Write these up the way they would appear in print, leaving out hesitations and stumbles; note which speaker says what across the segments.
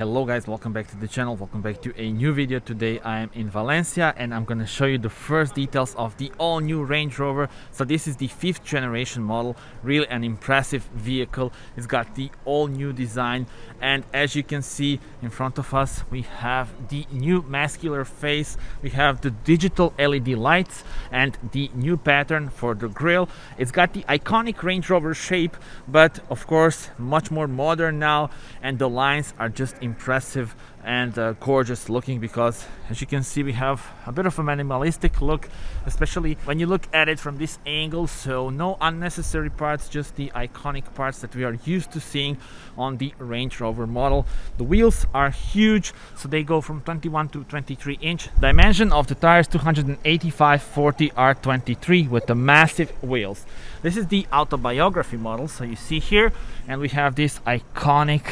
Speaker 1: Hello guys, welcome back to the channel, welcome back to a new video. Today I am in Valencia and I'm gonna show you the first details of the all new Range Rover. So this is the 5th generation model, really an impressive vehicle. It's got the all new design, and as you can see in front of us we have the new muscular face, we have the digital LED lights and the new pattern for the grille. It's got the iconic Range Rover shape, but of course much more modern now, and the lines are just impressive and gorgeous looking, because as you can see we have a bit of a minimalistic look, especially when you look at it from this angle. So no unnecessary parts, just the iconic parts that we are used to seeing on the Range Rover model. The wheels are huge, so they go from 21 to 23 inch. Dimension of the tires 285/40 R23 with the massive wheels. This is the Autobiography model, so you see here, and we have this iconic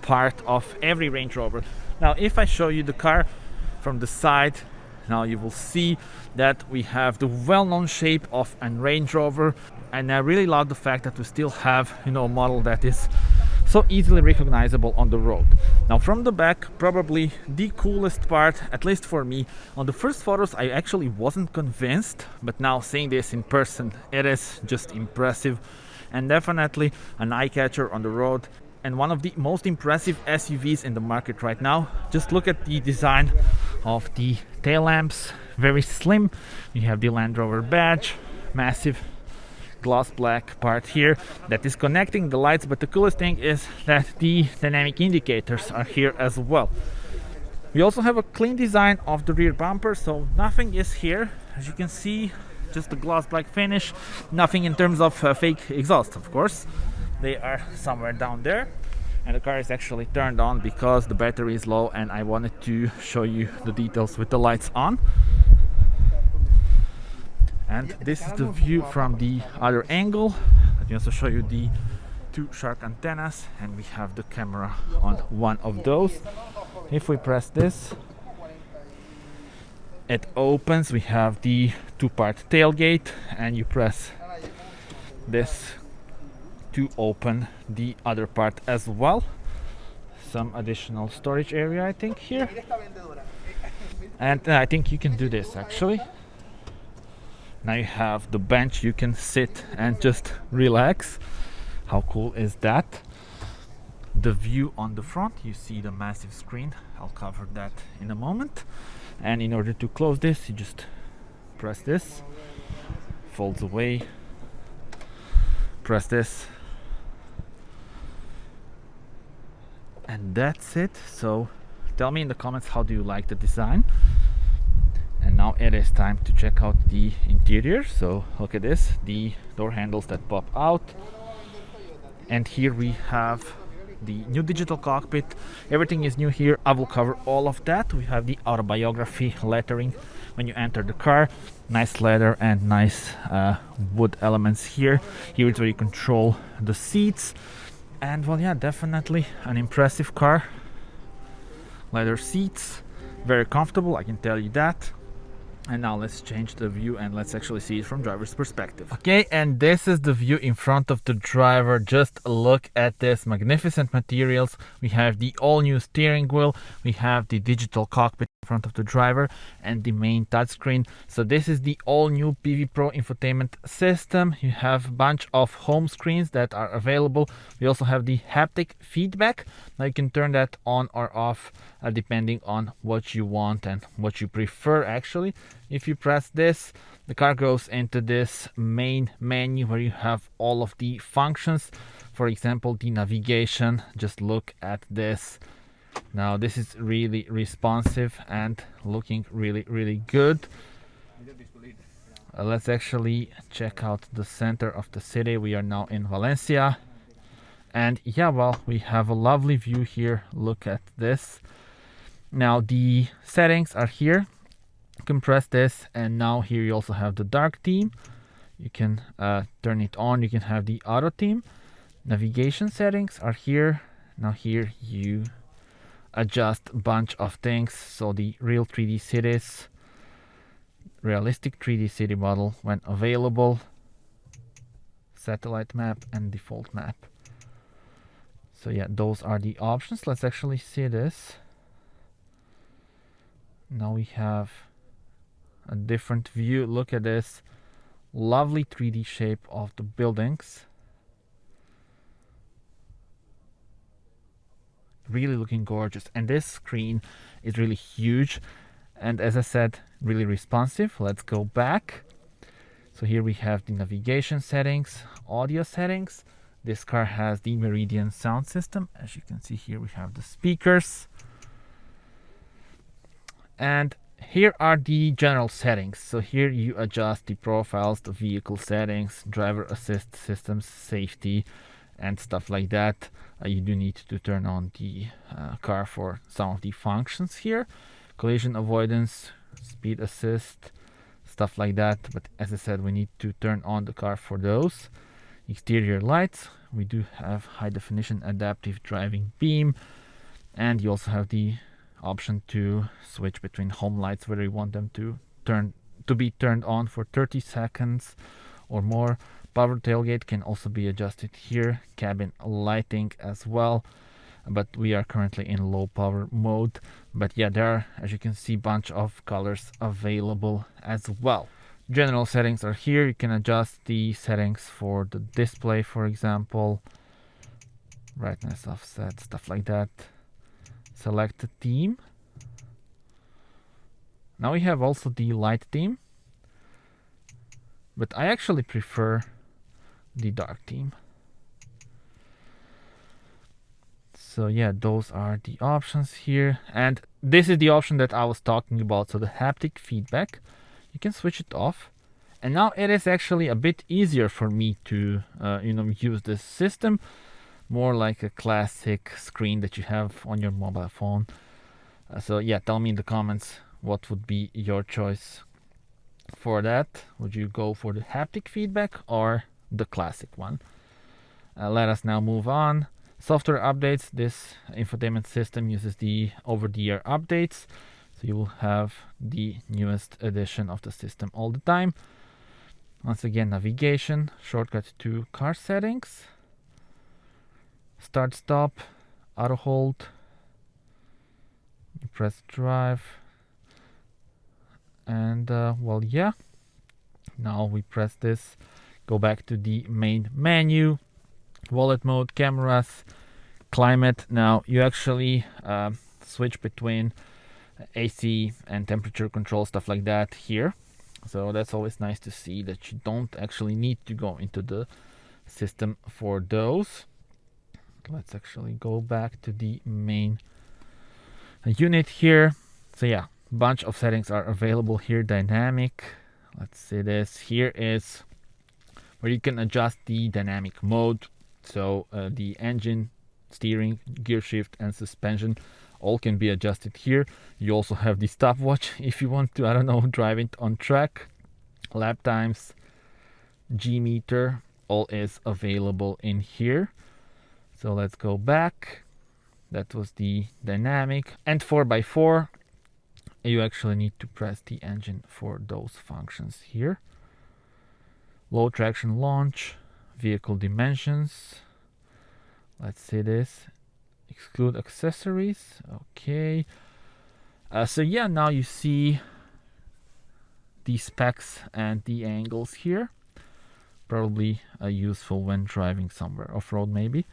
Speaker 1: part of every Range Rover. Now if I show you the car from the side, now you will see that we have the well-known shape of a Range Rover, and I really love the fact that we still have a model that is so easily recognizable on the road. Now from the back, probably the coolest part, at least for me. On the first photos I actually wasn't convinced, but now seeing this in person, it is just impressive and definitely an eye catcher on the road, and one of the most impressive SUVs in the market right now. Just look at the design of the tail lamps, very slim. You have the Land Rover badge, massive gloss black part here that is connecting the lights, but the coolest thing is that the dynamic indicators are here as well. We also have a clean design of the rear bumper, so nothing is here, as you can see, just the gloss black finish. Nothing in terms of fake exhaust, of course. They are somewhere down there, and the car is actually turned on because the battery is low, and I wanted to show you the details with the lights on. And this is the view from the other angle. Let me also show you the two shark antennas, and we have the camera on one of those. If we press this, it opens. We have the two-part tailgate, and you press this to open the other part as well. Some additional storage area, I think, here. And I think you can do this actually. Now you have the bench, you can sit and just relax. How cool is that? The view on the front, you see the massive screen. I'll cover that in a moment. And in order to close this, you just press this, folds away, press this, and that's it. So tell me in the comments, how do you like the design? And now it is time to check out the interior. So look at this, the door handles that pop out, and here we have the new digital cockpit. Everything is new here. I will cover all of that. We have the Autobiography lettering when you enter the car, nice leather and nice wood elements here. Here is where you control the seats, and well, yeah, definitely an impressive car. Leather seats, very comfortable, I can tell you that. And now let's change the view and let's actually see it from driver's perspective. Okay, and this is the view in front of the driver. Just look at this, magnificent materials. We have the all new steering wheel, we have the digital cockpit in front of the driver, and the main touchscreen. So this is the all new PV Pro infotainment system. You have a bunch of home screens that are available. We also have the haptic feedback. Now you can turn that on or off depending on what you want and what you prefer actually. If you press this, the car goes into this main menu where you have all of the functions. For example, the navigation. Just look at this. Now this is really responsive and looking really good. Let's actually check out the center of the city. We are now in Valencia, and yeah, well, we have a lovely view here. Look at this. Now the settings are here. You can press this, and now here you also have the dark theme. You can turn it on. You can have the auto theme. Navigation settings are here. Now here you adjust a bunch of things. So the real 3D cities, realistic 3D city model when available, satellite map and default map. So yeah, those are the options. Let's actually see this. Now we have a different view. Look at this lovely 3D shape of the buildings. Really looking gorgeous, and this screen is really huge, and as I said, really responsive. Let's go back. So here we have the navigation settings, audio settings. This car has the Meridian sound system. As you can see here, we have the speakers, and here are the general settings. So here you adjust the profiles, the vehicle settings, driver assist systems, safety, and stuff like that. You do need to turn on the car for some of the functions here. Collision avoidance, speed assist, stuff like that. But as I said, we need to turn on the car for those. Exterior lights, we do have high definition adaptive driving beam, and you also have the option to switch between home lights, whether you want them to be turned on for 30 seconds or more. Power tailgate can also be adjusted here. Cabin lighting as well, but we are currently in low power mode. But yeah, there are, as you can see, bunch of colors available as well. General settings are here. You can adjust the settings for the display, for example, brightness, offset, stuff like that. Select the theme. Now we have also the light theme, but I actually prefer the dark theme. So yeah, those are the options here, and this is the option that I was talking about. So the haptic feedback, you can switch it off, and now it is actually a bit easier for me to use this system, more like a classic screen that you have on your mobile phone. So yeah, tell me in the comments what would be your choice for that. Would you go for the haptic feedback or the classic one? Let us now move on. Software updates. This infotainment system uses the over-the-air updates, so you will have the newest edition of the system all the time. Once again, navigation, shortcut to car settings, start stop, auto hold, you press drive, and well, yeah, now we press this, go back to the main menu, wallet mode, cameras, climate. Now you actually switch between AC and temperature control, stuff like that here. So that's always nice to see that you don't actually need to go into the system for those. Let's actually go back to the main unit here. So yeah, bunch of settings are available here. Dynamic, let's see this. Here is where you can adjust the dynamic mode. So the engine, steering, gear shift, and suspension all can be adjusted here. You also have the stopwatch if you want to, I don't know, drive it on track. Lap times, G meter, all is available in here. So let's go back. That was the dynamic. And 4x4, you actually need to press the engine for those functions here. Low traction launch, vehicle dimensions. Let's see this. Exclude accessories. Okay. So yeah, now you see the specs and the angles here. Probably useful when driving somewhere off-road maybe.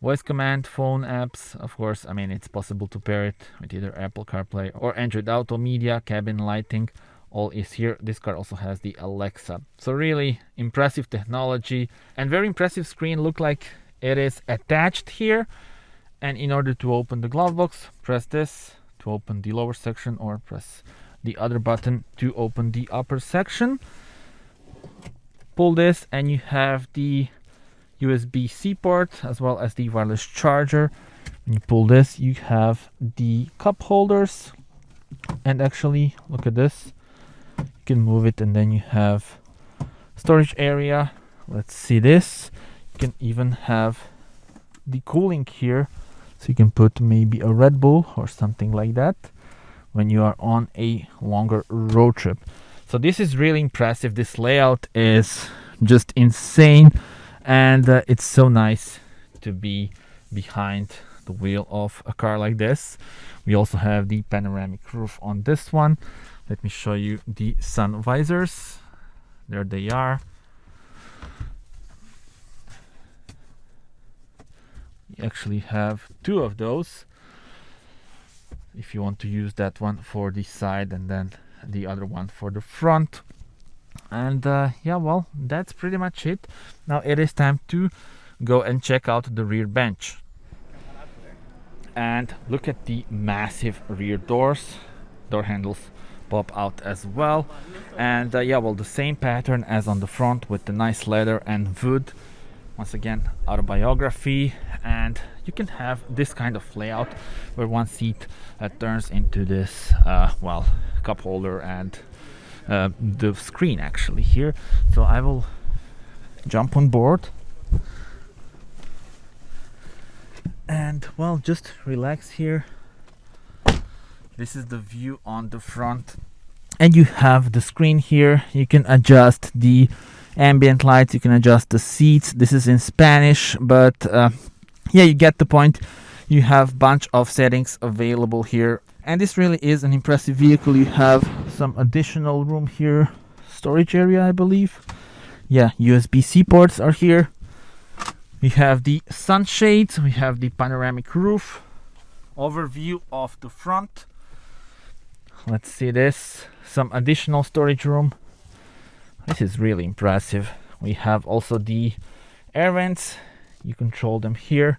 Speaker 1: Voice command, phone apps, of course. I mean, it's possible to pair it with either Apple CarPlay or Android Auto, media, cabin lighting, all is here. This car also has the Alexa. So really impressive technology and very impressive screen. Look like it is attached here. And in order to open the glove box, press this to open the lower section, or press the other button to open the upper section. Pull this and you have the USB-C port as well as the wireless charger. When you pull this, you have the cup holders, and actually look at this, you can move it and then you have storage area. Let's see this. You can even have the cooling here, so you can put maybe a Red Bull or something like that when you are on a longer road trip. So this is really impressive. This layout is just insane, and it's so nice to be behind the wheel of a car like this. We also have the panoramic roof on this one. Let me show you the sun visors. There they are. You actually have two of those if you want to use that one for the side and then the other one for the front. And yeah, well, that's pretty much it. Now it is time to go and check out the rear bench. And look at the massive rear doors. Door handles pop out as well. And yeah, well, the same pattern as on the front with the nice leather and wood. Once again, Autobiography, and you can have this kind of layout where one seat turns into this well, cup holder and the screen actually here. So I will jump on board and well, just relax here. This is the view on the front, and you have the screen here. You can adjust the ambient lights, you can adjust the seats. This is in Spanish, but yeah, you get the point. You have bunch of settings available here, and this really is an impressive vehicle. You have some additional room here, storage area I believe. Yeah, USB-C ports are here. We have the sunshades, we have the panoramic roof, overview of the front. Let's see this, some additional storage room. This is really impressive. We have also the air vents. You control them here.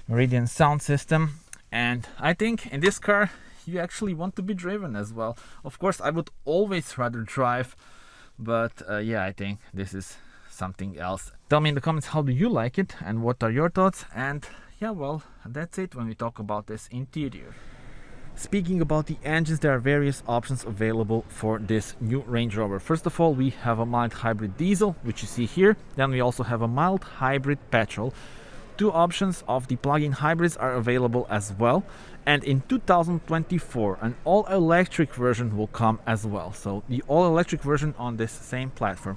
Speaker 1: Meridian sound system. And I think in this car you actually want to be driven as well. Of course, I would always rather drive, but yeah, I think this is something else. Tell me in the comments, how do you like it and what are your thoughts? And yeah, well, that's it when we talk about this interior. Speaking about the engines, there are various options available for this new Range Rover. First of all, we have a mild hybrid diesel, which you see here. Then we also have a mild hybrid petrol. Two options of the plug-in hybrids are available as well. And in 2024, an all-electric version will come as well. So the all-electric version on this same platform.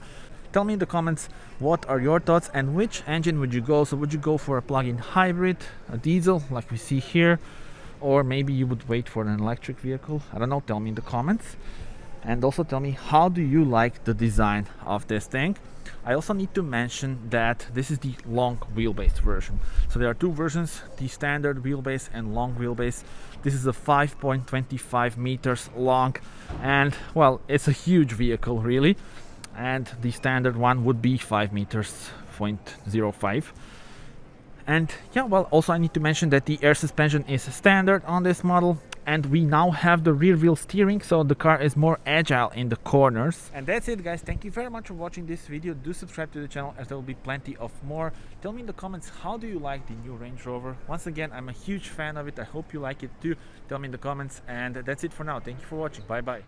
Speaker 1: Tell me in the comments, what are your thoughts and which engine would you go? So would you go for a plug-in hybrid, a diesel like we see here? Or maybe you would wait for an electric vehicle? I don't know, tell me in the comments. And also tell me, how do you like the design of this thing? I also need to mention that this is the long wheelbase version. So there are two versions, the standard wheelbase and long wheelbase. This is a 5.25 meters long, and well, it's a huge vehicle really. And the standard one would be 5 meters, 0.05. And yeah, well, also I need to mention that the air suspension is standard on this model, and we now have the rear wheel steering, so the car is more agile in the corners. And that's it, guys. Thank you very much for watching this video. Do subscribe to the channel as there will be plenty of more. Tell me in the comments, how do you like the new Range Rover? Once again, I'm a huge fan of it. I hope you like it too. Tell me in the comments, and that's it for now. Thank you for watching. Bye bye.